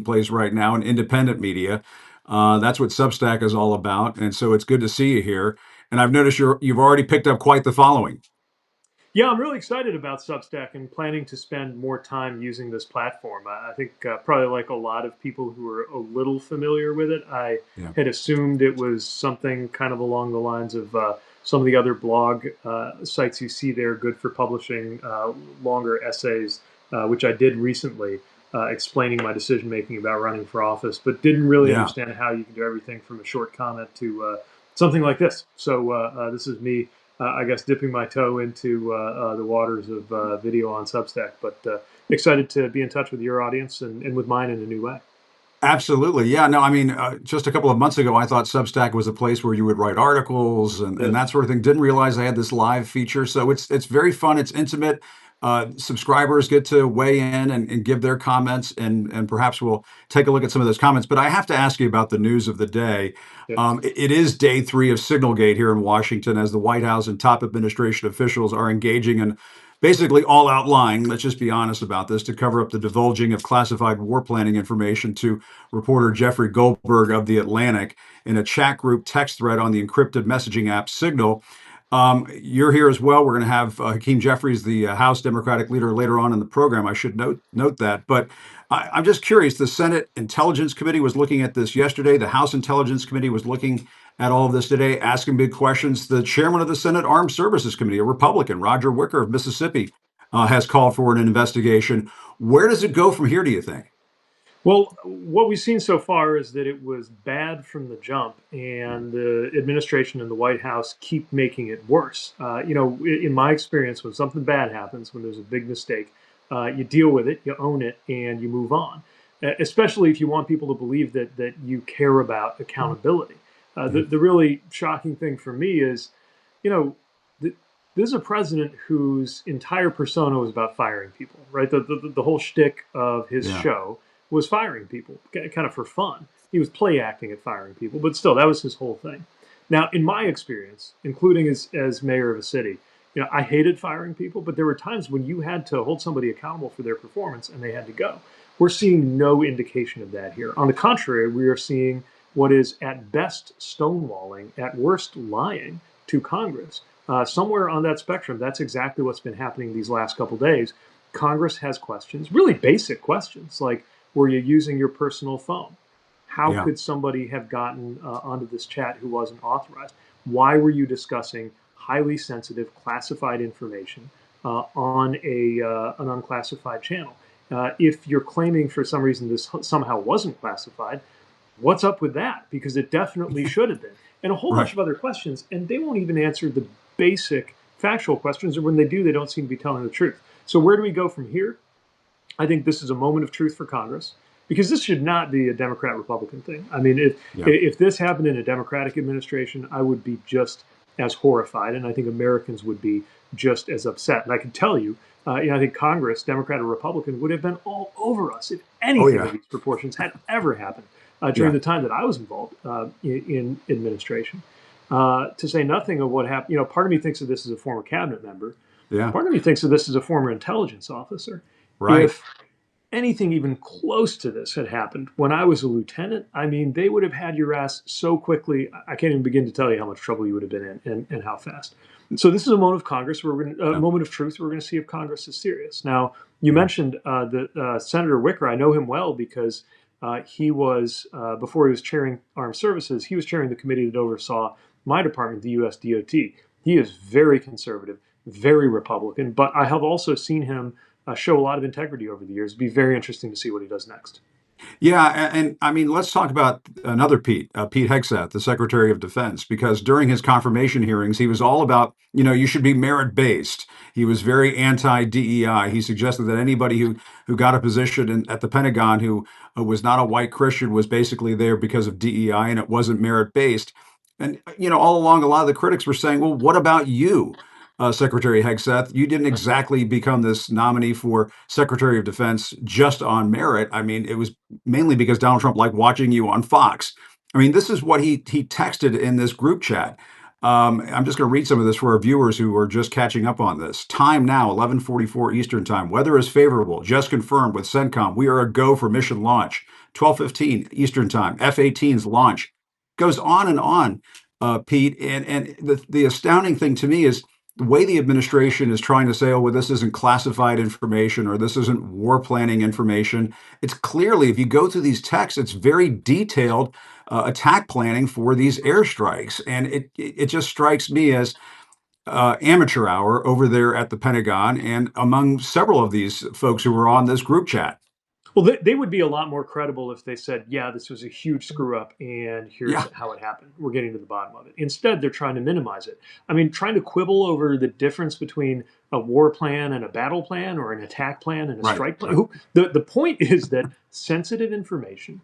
place right now in independent media. That's what Substack is all about, and so it's good to see you here. And I've noticed you've already picked up quite the following. Yeah, I'm really excited about Substack and planning to spend more time using this platform. I think probably like a lot of people who are a little familiar with it, I Yeah. had assumed it was something kind of along the lines of some of the other blog sites you see there, good for publishing longer essays, which I did recently, explaining my decision making about running for office, but didn't really Yeah. understand how you can do everything from a short comment to something like this. So this is me I guess, dipping my toe into the waters of video on Substack. But excited to be in touch with your audience and with mine in a new way. Absolutely. Yeah. No, I mean, just a couple of months ago, I thought Substack was a place where you would write articles and Yes. that sort of thing. Didn't realize they had this live feature. So it's very fun. It's intimate. Subscribers get to weigh in and give their comments, and perhaps we'll take a look at some of those comments. But I have to ask you about the news of the day. Yes. It is day 3 of Signalgate here in Washington, as the White House and top administration officials are engaging in basically all out lying. Let's just be honest about this, to cover up the divulging of classified war planning information to reporter Jeffrey Goldberg of The Atlantic in a chat group text thread on the encrypted messaging app Signal. You're here as well. We're going to have Hakeem Jeffries, the House Democratic leader, later on in the program. I should note that. But I'm just curious. The Senate Intelligence Committee was looking at this yesterday. The House Intelligence Committee was looking at all of this today, asking big questions. The chairman of the Senate Armed Services Committee, a Republican, Roger Wicker of Mississippi, has called for an investigation. Where does it go from here, do you think? Well, what we've seen so far is that it was bad from the jump, and the administration and the White House keep making it worse. In my experience, when something bad happens, when there's a big mistake, you deal with it, you own it, and you move on. Especially if you want people to believe that you care about accountability. The really shocking thing for me is, you know, th- this is a president whose entire persona was about firing people, right? The whole shtick of his Yeah. show was firing people, kind of for fun. He was play acting at firing people, but still, that was his whole thing. Now, in my experience, including as mayor of a city, I hated firing people, but there were times when you had to hold somebody accountable for their performance and they had to go. We're seeing no indication of that here. On the contrary, we are seeing what is at best stonewalling, at worst lying to Congress. Somewhere on that spectrum, that's exactly what's been happening these last couple days. Congress has questions, really basic questions, like, were you using your personal phone? How Yeah. could somebody have gotten onto this chat who wasn't authorized? Why were you discussing highly sensitive, classified information on an unclassified channel? If you're claiming for some reason this somehow wasn't classified, what's up with that? Because it definitely should have been. And a whole bunch Right. of other questions, and they won't even answer the basic factual questions, or when they do, they don't seem to be telling the truth. So where do we go from here? I think this is a moment of truth for Congress, because this should not be a Democrat Republican thing. I mean, Yeah. if this happened in a Democratic administration, I would be just as horrified, and I think Americans would be just as upset. And I can tell you, I think Congress, Democrat or Republican, would have been all over us if Oh, anything of yeah. these proportions had ever happened during Yeah. the time that I was involved in administration. To say nothing of what happened, part of me thinks of this as a former cabinet member. Yeah. Part of me thinks of this as a former intelligence officer. Right. If anything even close to this had happened when I was a lieutenant, I mean, they would have had your ass so quickly. I can't even begin to tell you how much trouble you would have been in and how fast. So this is a moment of Congress where a Yeah. moment of truth. Where we're going to see if Congress is serious. Now, you Yeah. mentioned the Senator Wicker. I know him well because he was before he was chairing armed services. He was chairing the committee that oversaw my department, the U.S. DOT. He is very conservative, very Republican, but I have also seen him show a lot of integrity over the years. It'd be very interesting to see what he does next. Yeah, and I mean, let's talk about another Pete, Pete Hegseth, the Secretary of Defense, because during his confirmation hearings, he was all about, you should be merit-based. He was very anti-DEI. He suggested that anybody who got a position at the Pentagon who was not a white Christian was basically there because of DEI, and it wasn't merit-based. And all along, a lot of the critics were saying, "Well, what about you, Secretary Hegseth? You didn't exactly become this nominee for Secretary of Defense just on merit. I mean, it was mainly because Donald Trump liked watching you on Fox." I mean, this is what he texted in this group chat. I'm just going to read some of this for our viewers who are just catching up on this. Time now, 11:44 Eastern Time. Weather is favorable. Just confirmed with CENTCOM. We are a go for mission launch. 12:15 Eastern Time, F-18's launch. Goes on and on, Pete. And the astounding thing to me is the way the administration is trying to say, oh, well, this isn't classified information or this isn't war planning information. It's clearly, if you go through these texts, it's very detailed attack planning for these airstrikes. And it just strikes me as amateur hour over there at the Pentagon and among several of these folks who were on this group chat. Well, they would be a lot more credible if they said, yeah, this was a huge screw up and here's Yeah, how it happened. We're getting to the bottom of it. Instead, they're trying to minimize it. I mean, trying to quibble over the difference between a war plan and a battle plan or an attack plan and a right, strike plan. right, The point is that sensitive information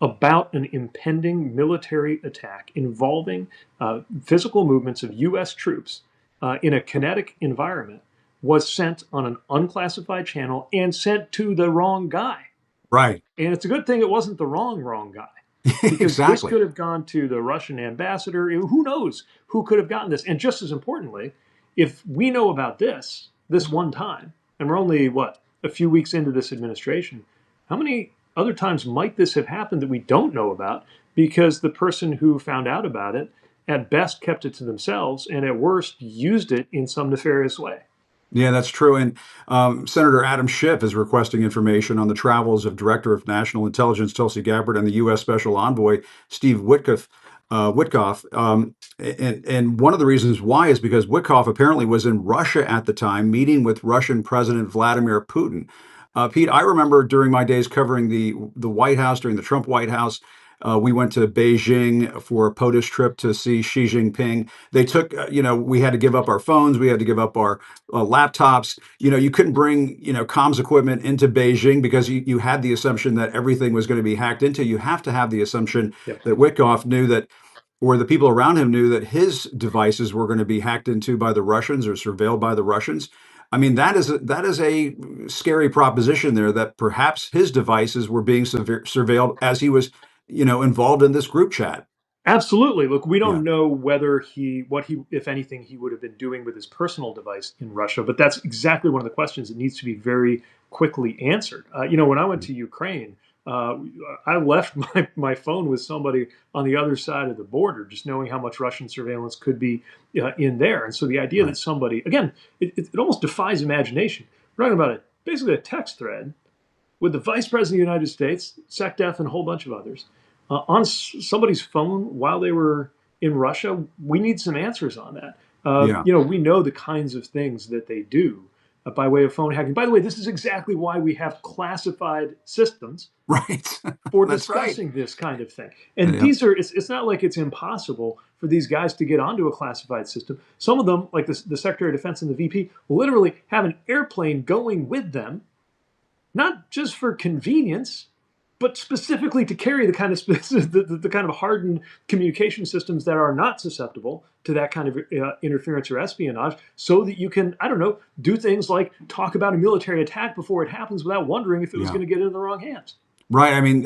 about an impending military attack involving physical movements of U.S. troops in a kinetic environment was sent on an unclassified channel and sent to the wrong guy. right. And it's a good thing it wasn't the wrong guy, because this Exactly. could have gone to the Russian ambassador. Who knows who could have gotten this? And just as importantly, if we know about this one time, and we're only what, a few weeks into this administration, how many other times might this have happened that we don't know about because the person who found out about it at best kept it to themselves and at worst used it in some nefarious way? Yeah, that's true. And Senator Adam Schiff is requesting information on the travels of Director of National Intelligence Tulsi Gabbard and the U.S. Special Envoy Steve Witkoff. Witkoff. And one of the reasons why is because Witkoff apparently was in Russia at the time, meeting with Russian President Vladimir Putin. Pete, I remember during my days covering the White House during the Trump White House. We went to Beijing for a POTUS trip to see Xi Jinping. They took, we had to give up our phones, we had to give up our laptops. You couldn't bring, comms equipment into Beijing because you had the assumption that everything was going to be hacked into. You have to have the assumption Yep. that Witkoff knew that, or the people around him knew that his devices were going to be hacked into by the Russians or surveilled by the Russians. I mean, that is a scary proposition there that perhaps his devices were being surveilled as he was, involved in this group chat. Absolutely. Look, we Yeah. don't know what he, if anything, he would have been doing with his personal device in Russia, but that's exactly one of the questions that needs to be very quickly answered. When I went to Ukraine, uh, I left my phone with somebody on the other side of the border, just knowing how much Russian surveillance could be in there. And so the idea that Right. somebody, again, it almost defies imagination. We're talking about basically a text thread with the Vice President of the United States, SecDef, and a whole bunch of others on somebody's phone while they were in Russia. We need some answers on that. Yeah. We know the kinds of things that they do by way of phone hacking. By the way, this is exactly why we have classified systems Right. for That's right. discussing this kind of thing. And Yeah. it's not like it's impossible for these guys to get onto a classified system. Some of them, like the Secretary of Defense and the VP, literally have an airplane going with them, not just for convenience, but specifically to carry the kind of the kind of hardened communication systems that are not susceptible to that kind of interference or espionage, so that you can, I don't know, do things like talk about a military attack before it happens without wondering if it was Yeah. going to get into the wrong hands. Right. I mean,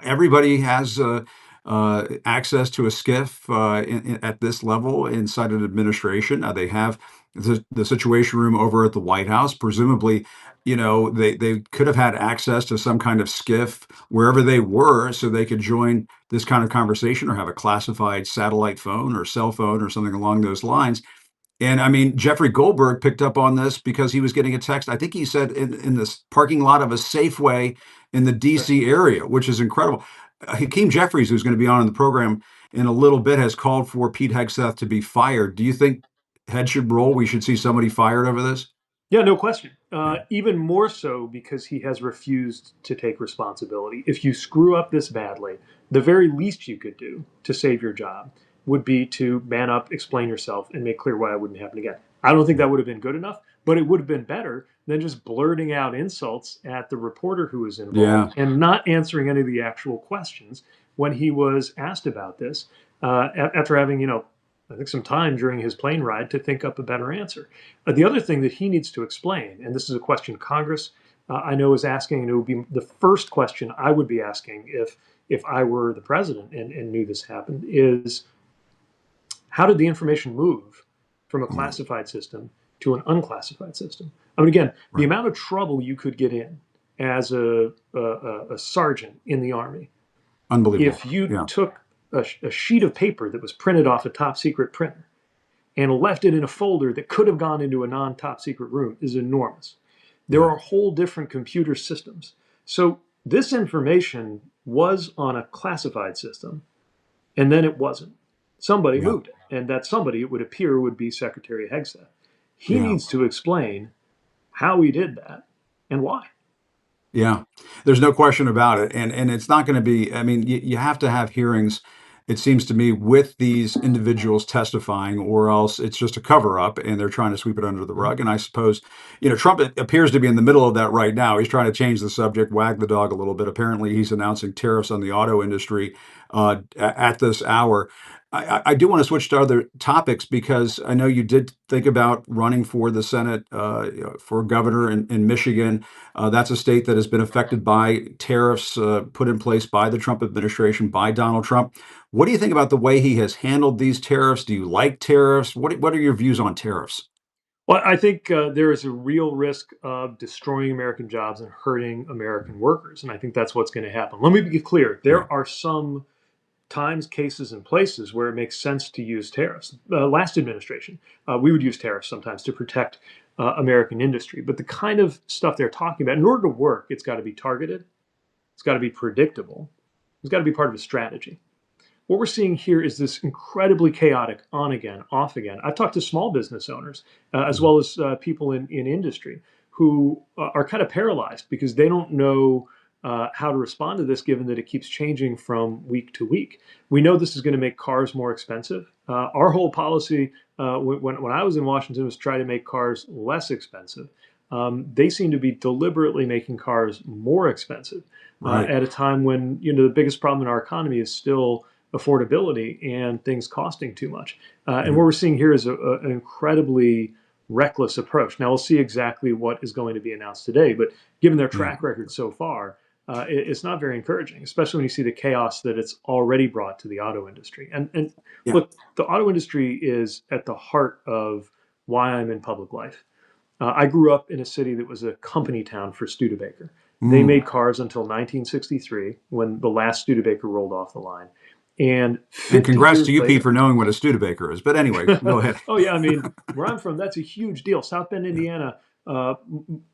everybody has access to a skiff at this level inside an administration. They have the Situation Room over at the White House. Presumably, they could have had access to some kind of skiff wherever they were so they could join this kind of conversation or have a classified satellite phone or cell phone or something along those lines. And I mean, Jeffrey Goldberg picked up on this because he was getting a text. I think he said in this parking lot of a Safeway in the Right. DC area, which is incredible. Hakeem Jeffries, who's going to be on in the program in a little bit, has called for Pete Hegseth to be fired. Do you think head should roll? We should see somebody fired over this? Yeah, no question. Yeah. Even more so because he has refused to take responsibility. If you screw up this badly, the very least you could do to save your job would be to man up, explain yourself, and make clear why it wouldn't happen again. I don't think that would have been good enough, but it would have been better than just blurting out insults at the reporter who was involved Yeah. and not answering any of the actual questions when he was asked about this after having, I think some time during his plane ride to think up a better answer. The other thing that he needs to explain, and this is a question Congress I know is asking, and it would be the first question I would be asking if I were the president and knew this happened, is how did the information move from a classified system to an unclassified system? I mean, again, the Right. amount of trouble you could get in as a sergeant in the Army, Unbelievable. if you Yeah. took a sheet of paper that was printed off a top secret printer and left it in a folder that could have gone into a non top secret room is enormous. There Yeah. are whole different computer systems. So this information was on a classified system, and then it wasn't. Somebody Yeah. moved it, and that somebody, it would appear, would be Secretary Hegseth. He Yeah. needs to explain how he did that and why. Yeah, there's no question about it, and it's not going to be. I mean, you have to have hearings. It seems to me with these individuals testifying, or else it's just a cover up, and they're trying to sweep it under the rug. And I suppose, Trump appears to be in the middle of that right now. He's trying to change the subject, wag the dog a little bit. Apparently, he's announcing tariffs on the auto industry at this hour. I do want to switch to other topics because I know you did think about running for the Senate for governor in Michigan. That's a state that has been affected by tariffs put in place by the Trump administration, by Donald Trump. What do you think about the way he has handled these tariffs? Do you like tariffs? What are your views on tariffs? Well, I think there is a real risk of destroying American jobs and hurting American workers. And I think that's what's going to happen. Let me be clear. Yeah. There are some times, cases, and places where it makes sense to use tariffs. Last administration, we would use tariffs sometimes to protect American industry. But the kind of stuff they're talking about, in order to work, it's got to be targeted, it's got to be predictable, it's got to be part of a strategy. What we're seeing here is this incredibly chaotic on again, off again. I've talked to small business owners as Mhm. well as people in industry who are kind of paralyzed because they don't know how to respond to this given that it keeps changing from week to week. We know this is going to make cars more expensive. Our whole policy when I was in Washington was try to make cars less expensive. They seem to be deliberately making cars more expensive Right. at a time when the biggest problem in our economy is still affordability and things costing too much. And Yeah. what we're seeing here is an incredibly reckless approach. Now we'll see exactly what is going to be announced today, but given their Yeah. track record so far, it's not very encouraging, especially when you see the chaos that it's already brought to the auto industry. And Yeah. look, the auto industry is at the heart of why I'm in public life. I grew up in a city that was a company town for Studebaker. They Mm. made cars until 1963 when the last Studebaker rolled off the line. And And 50 congrats to years you, Pete, later, for knowing what a Studebaker is. But anyway, go ahead. oh, yeah, I mean, where I'm from, that's a huge deal. South Bend, Yeah. Indiana,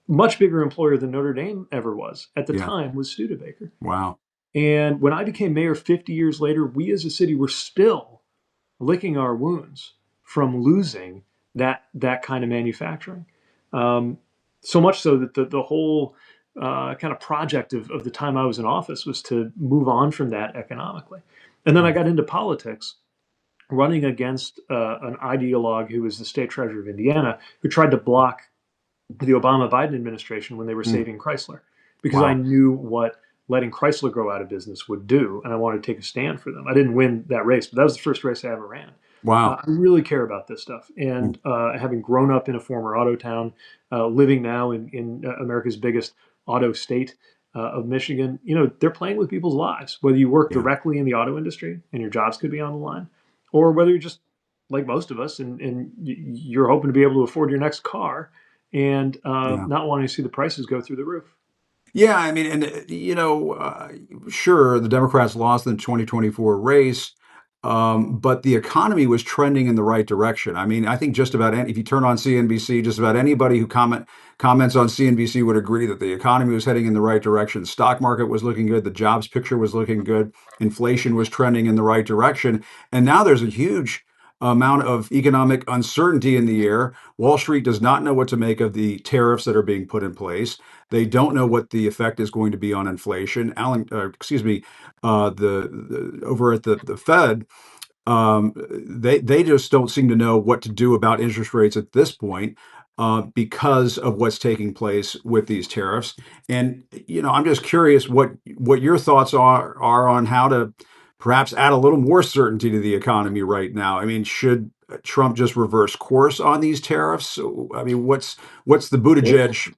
much bigger employer than Notre Dame ever was at the Yeah. time, was Studebaker. Wow. And when I became mayor 50 years later, we as a city were still licking our wounds from losing that kind of manufacturing. Um, so much so that the whole kind of project of the time I was in office was to move on from that economically. And then I Mm. got into politics, running against an ideologue who was the state treasurer of Indiana, who tried to block the Obama Biden administration when they were Mm. saving Chrysler, because I Wow. knew what letting Chrysler go out of business would do, and I wanted to take a stand for them. I didn't win that race, but that was the first race I ever ran. Wow. I really care about this stuff, Mm. and having grown up in a former auto town, living now in America's biggest auto state of Michigan, they're playing with people's lives. Whether you work Yeah. directly in the auto industry and your jobs could be on the line, or whether you're just like most of us and you're hoping to be able to afford your next car and Yeah. not wanting to see the prices go through the roof. Yeah, I mean, and sure, the Democrats lost in the 2024 race, but the economy was trending in the right direction. I mean, I think just about if you turn on CNBC, just about anybody who comments on CNBC would agree that the economy was heading in the right direction. Stock market was looking good, the jobs picture was looking good, inflation was trending in the right direction, and now there's a huge amount of economic uncertainty in the air. Wall Street does not know what to make of the tariffs that are being put in place. They don't know what the effect is going to be on inflation. Over at the Fed, they just don't seem to know what to do about interest rates at this point because of what's taking place with these tariffs. And I'm just curious what your thoughts are on how to perhaps add a little more certainty to the economy right now. I mean, should Trump just reverse course on these tariffs? I mean, what's the Buttigieg?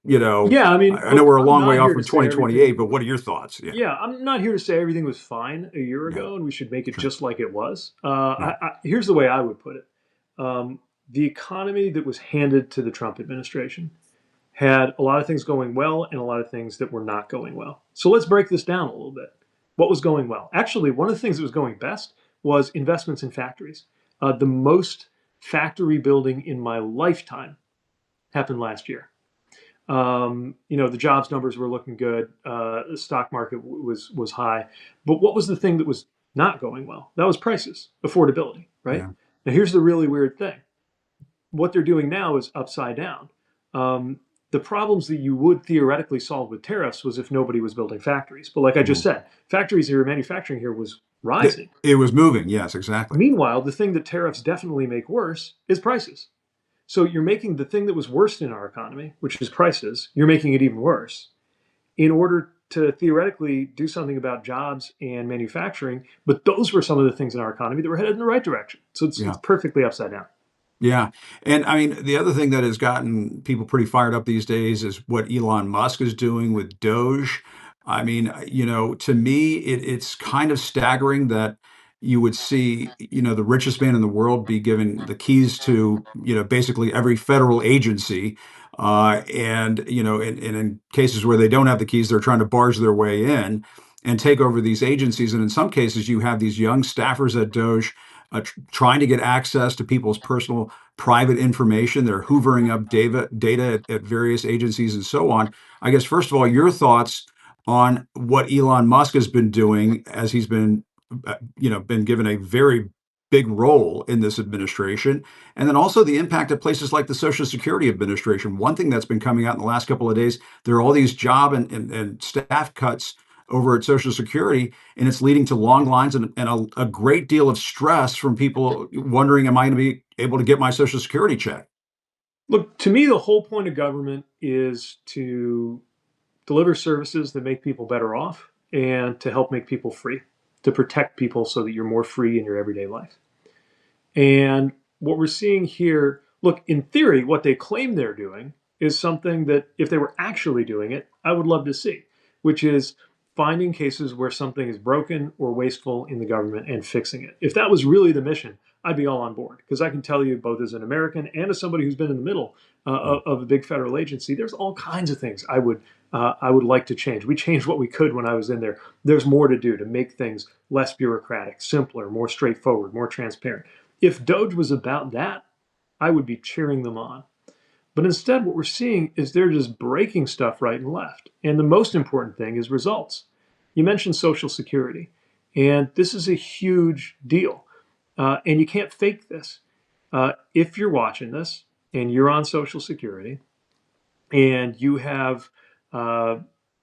Yeah, I mean, I know look, we're a I'm long way not off here to from say 2028, everything. but what are your thoughts? Yeah, Yeah, I'm not here to say everything was fine a year yeah, ago and we should make it sure, just like it was. yeah, Here's the way I would put it: the economy that was handed to the Trump administration had a lot of things going well and a lot of things that were not going well. So let's break this down a little bit. What was going well? Actually, one of the things that was going best was investments in factories. The most factory building in my lifetime happened last year. The jobs numbers were looking good. The stock market was high, but what was the thing that was not going well? That was prices, affordability. Right Yeah. now, here's the really weird thing. What they're doing now is upside down. The problems that you would theoretically solve with tariffs was if nobody was building factories. But like I just Mhm. said, factories here, manufacturing here was It, rising. it was moving. Yes, exactly. Meanwhile, the thing that tariffs definitely make worse is prices. So you're making the thing that was worst in our economy, which is prices, you're making it even worse in order to theoretically do something about jobs and manufacturing. But those were some of the things in our economy that were headed in the right direction. So it's Yeah. perfectly upside down. Yeah. And I mean, the other thing that has gotten people pretty fired up these days is what Elon Musk is doing with Doge. I mean, to me, it's kind of staggering that you would see, the richest man in the world be given the keys to, basically every federal agency. And, and in cases where they don't have the keys, they're trying to barge their way in and take over these agencies. And in some cases, you have these young staffers at Doge trying to get access to people's personal private information. They're hoovering up data at various agencies and so on. I guess, first of all, your thoughts on what Elon Musk has been doing as he's been given a very big role in this administration, and then also the impact of places like the Social Security Administration. One thing that's been coming out in the last couple of days, there are all these job and staff cuts over at Social Security, and it's leading to long lines and a great deal of stress from people wondering, am I going to be able to get my Social Security check? Look, to me, the whole point of government is to deliver services that make people better off and to help make people free, to protect people so that you're more free in your everyday life. And what we're seeing here, look, in theory, what they claim they're doing is something that if they were actually doing it, I would love to see, which is finding cases where something is broken or wasteful in the government and fixing it. If that was really the mission, I'd be all on board because I can tell you, both as an American and as somebody who's been in the middle Yeah. of a big federal agency, there's all kinds of things I would like to change. We changed what we could when I was in there. There's more to do to make things less bureaucratic, simpler, more straightforward, more transparent. If Doge was about that, I would be cheering them on. But instead, what we're seeing is they're just breaking stuff right and left. And the most important thing is results. You mentioned Social Security, and this is a huge deal. And you can't fake this. If you're watching this and you're on Social Security and you have uh,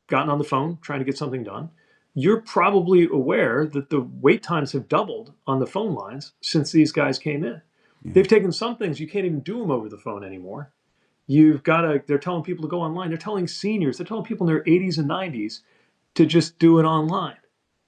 gotten on the phone trying to get something done, you're probably aware that the wait times have doubled on the phone lines since these guys came in. Yeah. They've taken some things, you can't even do them over the phone anymore. You've got to, they're telling people to go online. They're telling seniors, they're telling people in their 80s and 90s to just do it online.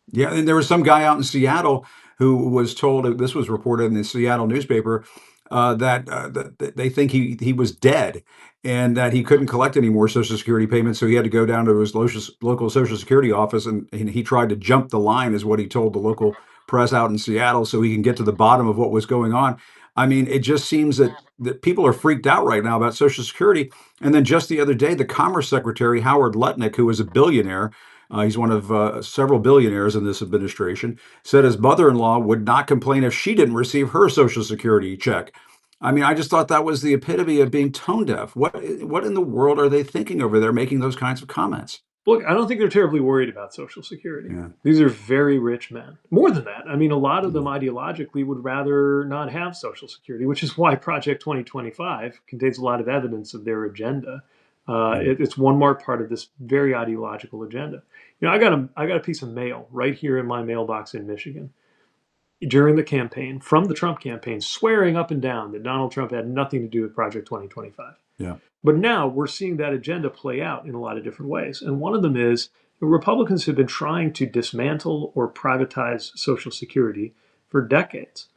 Yeah, and there was some guy out in Seattle who was told, this was reported in the Seattle newspaper, that they think he was dead and that he couldn't collect any more Social Security payments, so he had to go down to his local Social Security office, and he tried to jump the line, is what he told the local press out in Seattle, so he can get to the bottom of what was going on. I mean, it just seems that people are freaked out right now about Social Security. And then just the other day, the Commerce Secretary, Howard Lutnick, who is a billionaire, he's one of several billionaires in this administration, said his mother-in-law would not complain if she didn't receive her Social Security check. I mean, I just thought that was the epitome of being tone deaf. What in the world are they thinking over there making those kinds of comments? Look, I don't think they're terribly worried about Social Security. Yeah. These are very rich men. More than that, I mean, a lot of them Yeah. ideologically would rather not have Social Security, which is why Project 2025 contains a lot of evidence of their agenda. Yeah. It's one more part of this very ideological agenda. I got a piece of mail right here in my mailbox in Michigan during the campaign from the Trump campaign, swearing up and down that Donald Trump had nothing to do with Project 2025. Yeah. But now we're seeing that agenda play out in a lot of different ways. And one of them is Republicans have been trying to dismantle or privatize Social Security for decades.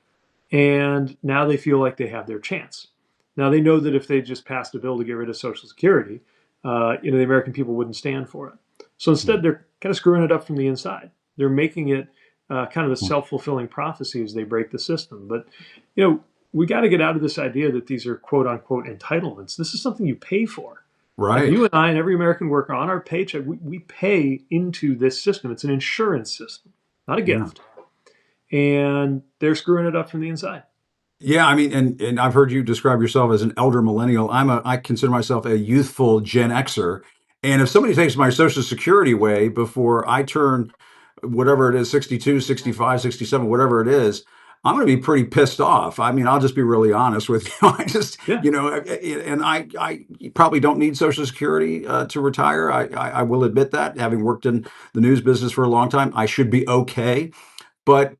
And now they feel like they have their chance. Now they know that if they just passed a bill to get rid of Social Security, the American people wouldn't stand for it. So instead, they're kind of screwing it up from the inside. They're making it kind of a self-fulfilling prophecy as they break the system. But we got to get out of this idea that these are quote unquote entitlements. This is something you pay for. And Right. you and I and every American worker on our paycheck, we pay into this system. It's an insurance system, not a Yeah. gift. And they're screwing it up from the inside. Yeah, I mean, and I've heard you describe yourself as an elder millennial. I consider myself a youthful Gen Xer. And if somebody takes my Social Security away before I turn whatever it is, 62, 65, 67, whatever it is, I'm going to be pretty pissed off. I mean, I'll just be really honest with you. I just, Yeah, and I probably don't need Social Security to retire. I will admit that, having worked in the news business for a long time, I should be okay. But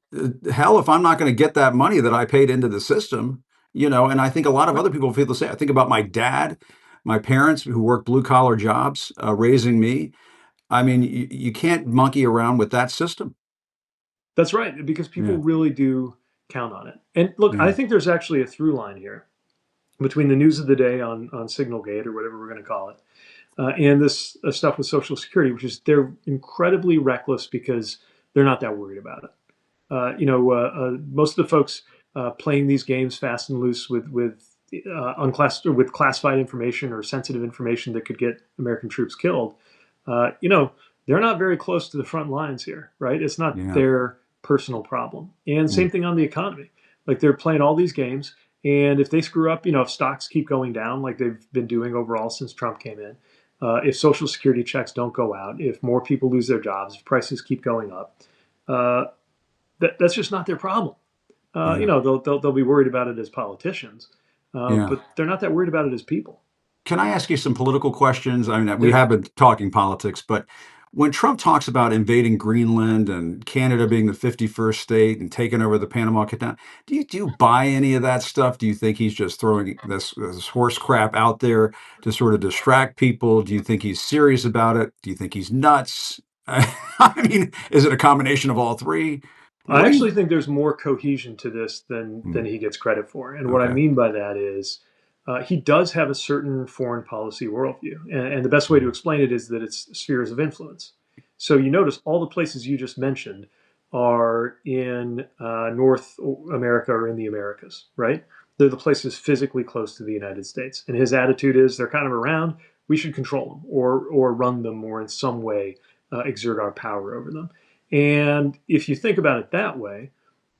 hell, if I'm not going to get that money that I paid into the system, and I think a lot of other people feel the same. I think about my dad, my parents who worked blue collar jobs, raising me. I mean, you can't monkey around with that system. that's right. Because Yeah, people really do count on it. And look, yeah, I think there's actually a through line here between the news of the day on Signalgate or whatever we're going to call it, and this stuff with Social Security, which is they're incredibly reckless because they're not that worried about it. Most of the folks playing these games fast and loose with classified information or sensitive information that could get American troops killed, uh, you know, they're not very close to the front lines here, right? It's not yeah, their personal problem. And yeah, same thing on the economy. Like they're playing all these games, and if they screw up, if stocks keep going down like they've been doing overall since Trump came in, if Social Security checks don't go out, if more people lose their jobs, if prices keep going up, uh, that's just not their problem. yeah, They'll be worried about it as politicians, yeah. but they're not that worried about it as people. Can I ask you some political questions? I mean, we Yeah. have been talking politics, but when Trump talks about invading Greenland and Canada being the 51st state and taking over the Panama Canal, do you buy any of that stuff? Do you think he's just throwing this horse crap out there to sort of distract people? Do you think he's serious about it? Do you think he's nuts? I mean, is it a combination of all three? I What do you? actually think there's more cohesion to this than Hmm, he gets credit for. And what I okay. mean by that is he does have a certain foreign policy worldview. And the best way to Mhm. explain it is that it's spheres of influence. So you notice all the places you just mentioned are in North America or in the Americas, right? They're the places physically close to the United States. And his attitude is they're kind of around. We should control them or run them or in some way exert our power over them. And if you think about it that way,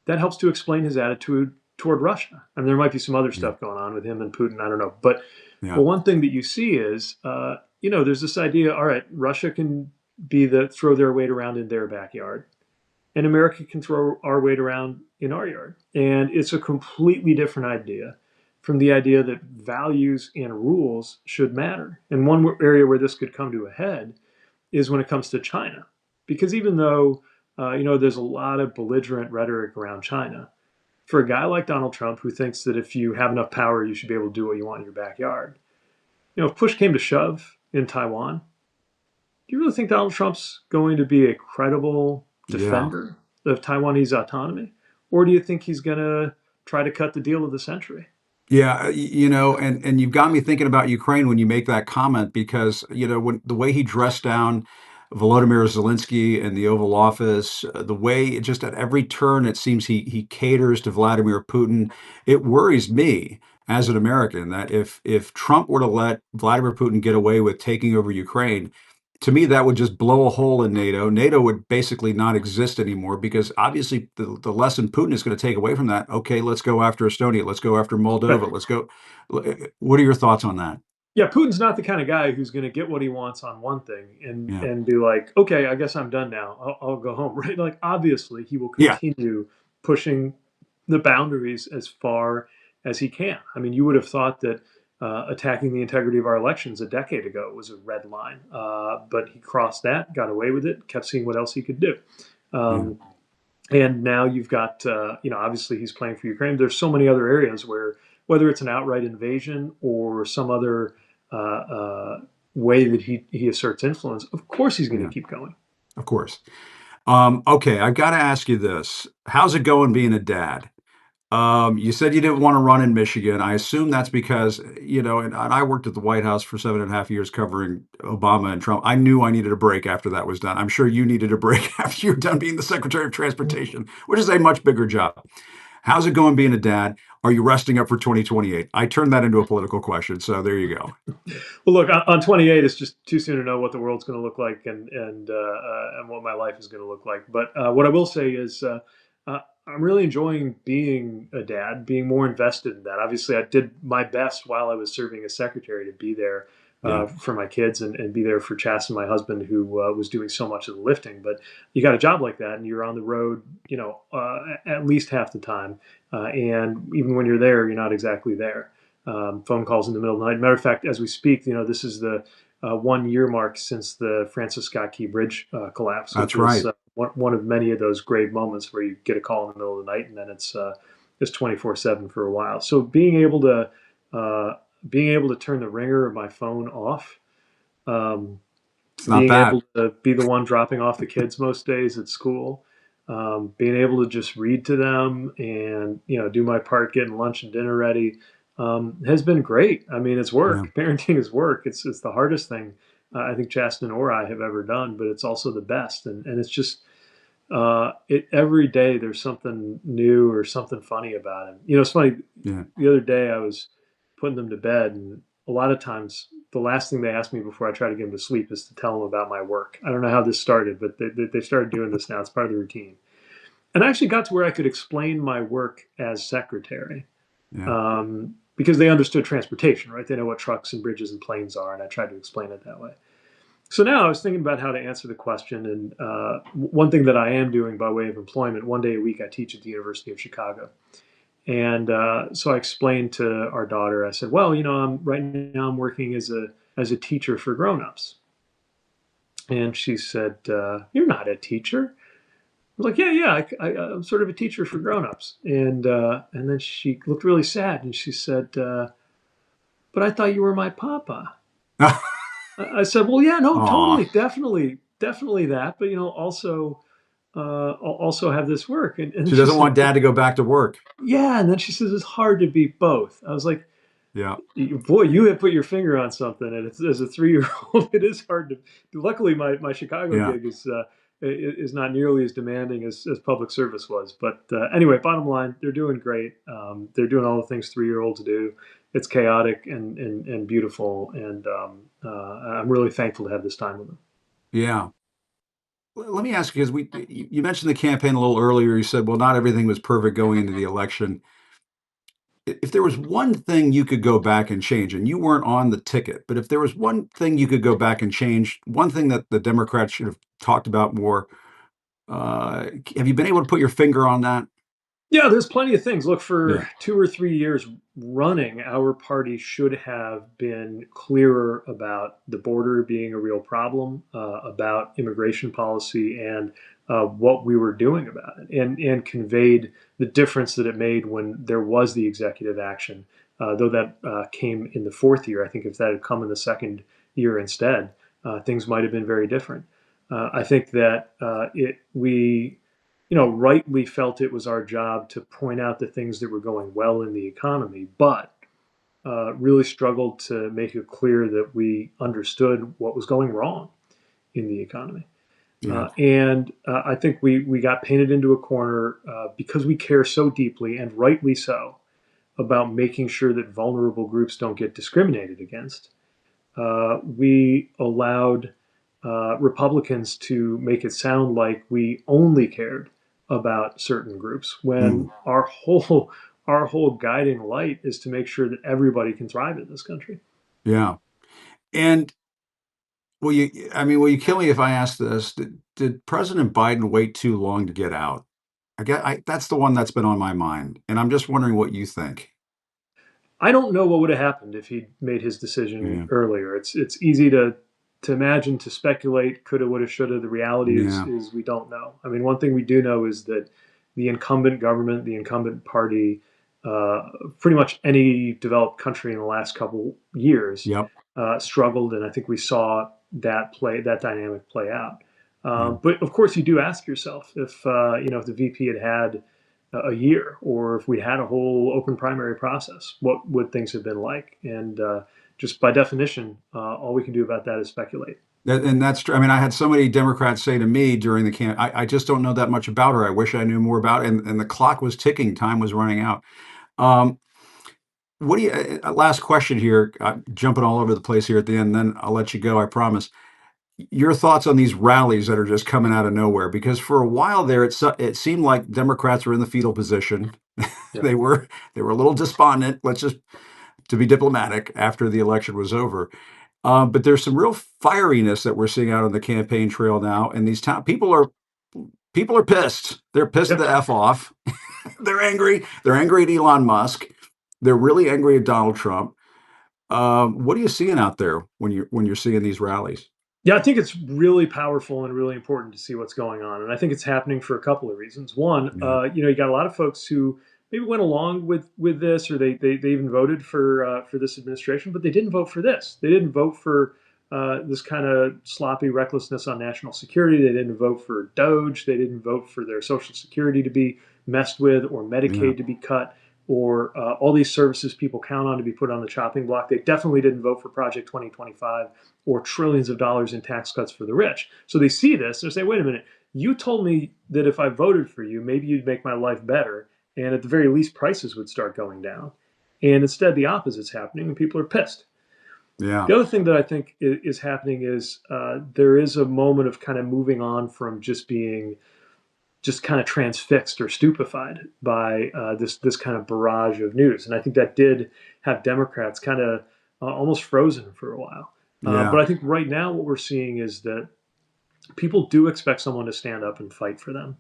that helps to explain his attitude toward Russia. I mean, there might be some other Yeah, stuff going on with him and Putin. I don't know. But yeah, well, one thing that you see is, there's this idea. All right, Russia can throw their weight around in their backyard, and America can throw our weight around in our yard. And it's a completely different idea from the idea that values and rules should matter. And one area where this could come to a head is when it comes to China, because even though there's a lot of belligerent rhetoric around China, for a guy like Donald Trump who thinks that if you have enough power, you should be able to do what you want in your backyard, if push came to shove in Taiwan, do you really think Donald Trump's going to be a credible yeah. defender of Taiwanese autonomy, or do you think he's going to try to cut the deal of the century? Yeah, and you've got me thinking about Ukraine when you make that comment because, when the way he dressed down Volodymyr Zelensky in the Oval Office, the way just at every turn it seems he caters to Vladimir Putin, it worries me as an American that if Trump were to let Vladimir Putin get away with taking over Ukraine, to me, that would just blow a hole in NATO. NATO would basically not exist anymore because obviously the lesson Putin is going to take away from that. Okay, let's go after Estonia. Let's go after Moldova. Let's go. What are your thoughts on that? Yeah, Putin's not the kind of guy who's going to get what he wants on one thing and Yeah. and be like, okay, I guess I'm done now. I'll go home, right? Like, obviously, he will Yeah. continue pushing the boundaries as far as he can. I mean, you would have thought that attacking the integrity of our elections a decade ago was a red line, but he crossed that, got away with it, kept seeing what else he could do. Yeah. Um, and now you've got, obviously he's playing for Ukraine. There's so many other areas where, whether it's an outright invasion or some other uh, uh, way that he asserts influence, of course he's going to Yeah. keep going. Of course. Okay, I've got to ask you this. How's it going being a dad? You said you didn't want to run in Michigan. I assume that's because, and I worked at the White House for 7.5 years covering Obama and Trump. I knew I needed a break after that was done. I'm sure you needed a break after you're done being the Secretary of Transportation, which is a much bigger job. How's it going being a dad? Are you resting up for 2028? I turned that into a political question. So there you go. Well, look, on 28, it's just too soon to know what the world's going to look like and what my life is going to look like. But what I will say is, I'm really enjoying being a dad, being more invested in that. Obviously, I did my best while I was serving as secretary to be there Yeah. for my kids and be there for Chasten, my husband, who was doing so much of the lifting. But you got a job like that, and you're on the road, at least half the time. And even when you're there, you're not exactly there. Phone calls in the middle of the night. Matter of fact, as we speak, this is the 1 year mark since the Francis Scott Key Bridge collapse, which That's was right. one of many of those grave moments where you get a call in the middle of the night and then it's 24/7 for a while. So uh, being able to turn the ringer of my phone off, um, It's not being that. able to be the one dropping off the kids most days at school, being able to just read to them and do my part getting lunch and dinner ready, has been great. I mean, it's Yeah. work. Parenting is work. It's the hardest thing I think Chasten or I have ever done, but it's also the best. And it's just every day there's something new or something funny about him. It's funny. Yeah. The other day I was putting them to bed, and a lot of times the last thing they ask me before I try to get them to sleep is to tell them about my work. I don't know how this started, but they started doing this now. It's part of the routine. And I actually got to where I could explain my work as secretary, Yeah. because they understood transportation, right? They know what trucks and bridges and planes are, and I tried to explain it that way. So now I was thinking about how to answer the question, and one thing that I am doing by way of employment, 1 day a week I teach at the University of Chicago. And so I explained to our daughter, I said, well, right now I'm working as a teacher for grown-ups. And she said, you're not a teacher. I was like, yeah, I'm sort of a teacher for grown-ups. And then she looked really sad and she said, but I thought you were my papa. I said, well, yeah, no, Aw. totally, definitely that. But also have this work. And then She she doesn't said, want dad to go back to work. yeah. And then she says, it's hard to be both. I was like, Yeah. boy, you have put your finger on something. And it's, as a 3 year old, it is hard to. Luckily, my Chicago Yeah. gig is not nearly as demanding as public service was. But anyway, bottom line, they're doing great. They're doing all the things 3 year olds do. It's chaotic and beautiful, and I'm really thankful to have this time with them. Yeah. Let me ask you, because you mentioned the campaign a little earlier. You said, well, not everything was perfect going into the election. If there was one thing you could go back and change, and you weren't on the ticket, but if there was one thing you could go back and change, one thing that the Democrats should have talked about more, have you been able to put your finger on that? Yeah, there's plenty of things. Look, Yeah. for 2 or 3 years running, our party should have been clearer about the border being a real problem, about immigration policy, and what we were doing about it, and conveyed the difference that it made when there was the executive action. Though that came in the fourth year, I think if that had come in the second year instead, things might have been very different. I think that we rightly felt it was our job to point out the things that were going well in the economy, but really struggled to make it clear that we understood what was going wrong in the economy. Yeah. And I think we got painted into a corner because we care so deeply, and rightly so, about making sure that vulnerable groups don't get discriminated against. We allowed Republicans to make it sound like we only cared about certain groups when Mm. our whole guiding light is to make sure that everybody can thrive in this country. Yeah. And will you kill me if I ask this? Did President Biden wait too long to get out? That's the one that's been on my mind, and I'm just wondering what you think. I don't know what would have happened if he'd made his decision Yeah. earlier. It's easy to imagine, to speculate, coulda, woulda, shoulda. The reality is Yeah. is we don't know. I mean, one thing we do know is that the incumbent government, the incumbent party, pretty much any developed country in the last couple years Yep. struggled, and I think we saw that dynamic play out. Yeah. But of course, you do ask yourself if the VP had a year, or if we'd had a whole open primary process, what would things have been like? And just by definition, all we can do about that is speculate. And that's true. I mean, I had so many Democrats say to me during the camp, I just don't know that much about her. I wish I knew more about it. And the clock was ticking, time was running out. Um, what do you, last question here, jumping all over the place here at the end, then I'll let you go, I promise. Your thoughts on these rallies that are just coming out of nowhere? Because for a while there, it seemed like Democrats were in the fetal position. Yeah. they were they were a little despondent. Let's just to be diplomatic after the election was over. But there's some real fieriness that we're seeing out on the campaign trail now, and these town people are pissed. They're pissed Yeah. the f off. They're angry. They're angry at Elon Musk. They're really angry at Donald Trump. What are you seeing out there when you're seeing these rallies? Yeah, I think it's really powerful and really important to see what's going on, and I think it's happening for a couple of reasons. One, Yeah, you got a lot of folks who maybe went along with this, or they even voted for this administration, but they didn't vote for this. They didn't vote for this kind of sloppy recklessness on national security. They didn't vote for Doge. They didn't vote for their Social Security to be messed with, or yeah, Medicaid to be cut, or all these services people count on to be put on the chopping block. They definitely didn't vote for Project 2025 or trillions of dollars in tax cuts for the rich. So they see this, they say, wait a minute, you told me that if I voted for you, maybe you'd make my life better. And at the very least, prices would start going down. And instead, the opposite's happening, and people are pissed. yeah, The other thing that I think is happening is there is a moment of kind of moving on from just being just kind of transfixed or stupefied by this kind of barrage of news. And I think that did have Democrats kind of almost frozen for a while. yeah, But I think right now what we're seeing is that people do expect someone to stand up and fight for them.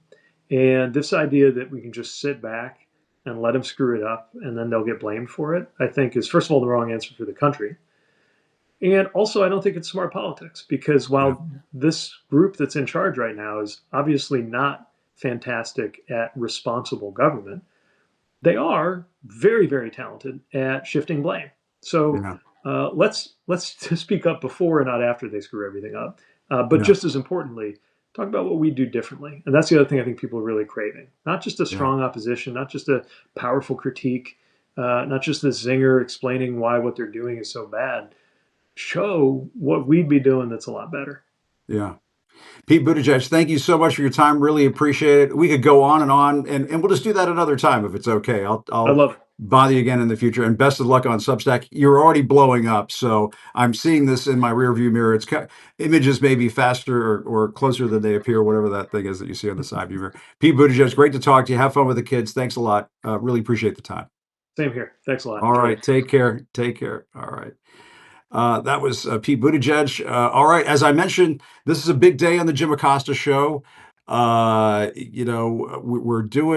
And this idea that we can just sit back and let them screw it up and then they'll get blamed for it, I think is, first of all, the wrong answer for the country. And also, I don't think it's smart politics because yeah, while this group that's in charge right now is obviously not fantastic at responsible government, they are very, very talented at shifting blame. So yeah, let's speak up before and not after they screw everything up. But yeah, just as importantly, talk about what we do differently. And that's the other thing I think people are really craving. Not just a yeah. strong opposition, not just a powerful critique, not just the zinger explaining why what they're doing is so bad. Show what we'd be doing that's a lot better. Yeah. Pete Buttigieg, thank you so much for your time. Really appreciate it. We could go on, and we'll just do that another time if it's okay. I I'll love it. bother you again in the future. And best of luck on Substack. You're already blowing up, so I'm seeing this in my rearview mirror. Images may be faster or closer than they appear, whatever that thing is that you see on the side view mirror. Pete Buttigieg, great to talk to you. Have fun with the kids. Thanks a lot. Really appreciate the time. Same here. Thanks a lot. All Enjoyed right, it. take care. Take care. All right. That was Pete Buttigieg. All right, as I mentioned, this is a big day on the Jim Acosta show. We're doing.